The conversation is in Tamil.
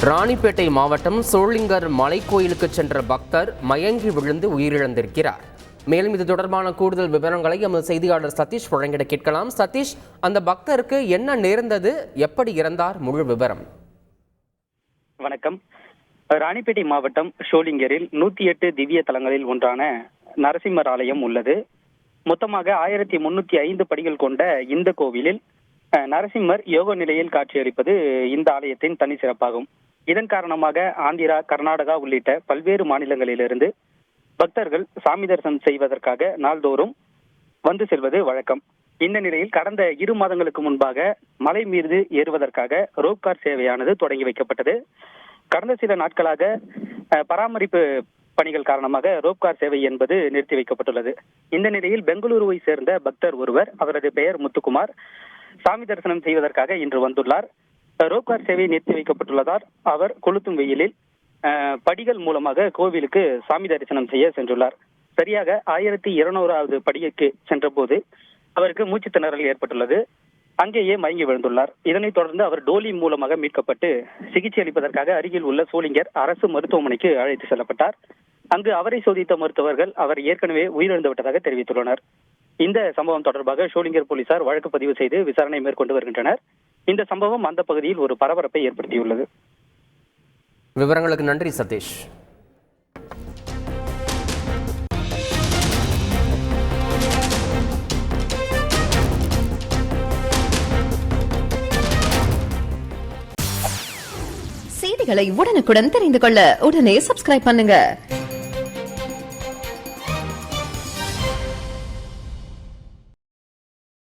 ராணிப்பேட்டை மாவட்டம் சோளிங்கர் மலைக்கோயிலுக்கு சென்ற பக்தர் மயங்கி விழுந்து உயிரிழந்திருக்கிறார். மேலும் இது தொடர்பான கூடுதல் விவரங்களை எமது செய்தியாளர் சதீஷ் வழங்கிட கேட்கலாம். சதீஷ், அந்த பக்தருக்கு என்ன நேர்ந்தது, எப்படி இறந்தார், முழு விவரம்? வணக்கம். ராணிப்பேட்டை மாவட்டம் சோளிங்கரில் 108 திவ்ய தலங்களில் ஒன்றான நரசிம்மர் ஆலயம் உள்ளது. மொத்தமாக 1305 படிகள் கொண்ட இந்த கோவிலில் நரசிம்மர் யோக நிலையில் காட்சியளிப்பது இந்த ஆலயத்தின் தனி சிறப்பாகும். இதன் காரணமாக ஆந்திரா, கர்நாடகா உள்ளிட்ட பல்வேறு மாநிலங்களிலிருந்து பக்தர்கள் சாமி தரிசனம் செய்வதற்காக நாள்தோறும் வந்து செல்வது வழக்கம். இந்த நிலையில் கடந்த 2 மாதங்களுக்கு முன்பாக மலை மீது ஏறுவதற்காக ரோப்கார் சேவையானது தொடங்கி வைக்கப்பட்டது. கடந்த சில நாட்களாக பராமரிப்பு பணிகள் காரணமாக ரோப்கார் சேவை என்பது நிறுத்தி வைக்கப்பட்டுள்ளது. இந்த நிலையில் பெங்களூருவை சேர்ந்த பக்தர் ஒருவர், அவரது பெயர் முத்துக்குமார், சாமி தரிசனம் செய்வதற்காக இன்று வந்துள்ளார். ரோப்கார் சேவை நிறுத்தி வைக்கப்பட்டுள்ளதால் அவர் கொளுத்தும் வெயிலில் படிகள் மூலமாக கோவிலுக்கு சாமி தரிசனம் செய்ய சென்றுள்ளார். சரியாக 1200வது படிக்கு சென்ற போது அவருக்கு மூச்சு திணறல் ஏற்பட்டுள்ளது. அங்கேயே மயங்கி விழுந்துள்ளார். இதனைத் தொடர்ந்து அவர் டோலி மூலமாக மீட்கப்பட்டு சிகிச்சை அளிப்பதற்காக அருகில் உள்ள சோளிங்கர் அரசு மருத்துவமனைக்கு அழைத்து செல்லப்பட்டார். அங்கு அவரை சோதித்த மருத்துவர்கள் அவர் ஏற்கனவே உயிரிழந்து விட்டதாக தெரிவித்துள்ளனர். இந்த சம்பவம் தொடர்பாக சோளிங்கர் போலீசார் வழக்கு பதிவு செய்து விசாரணை மேற்கொண்டு வருகின்றனர். இந்த சம்பவம் அந்த பகுதியில் ஒரு பரபரப்பை ஏற்படுத்தியுள்ளது. விவரங்களுக்கு நன்றி சதீஷ். செய்திகளை உடனுக்குடன் தெரிந்து கொள்ள உடனே சப்ஸ்கிரைப் பண்ணுங்க.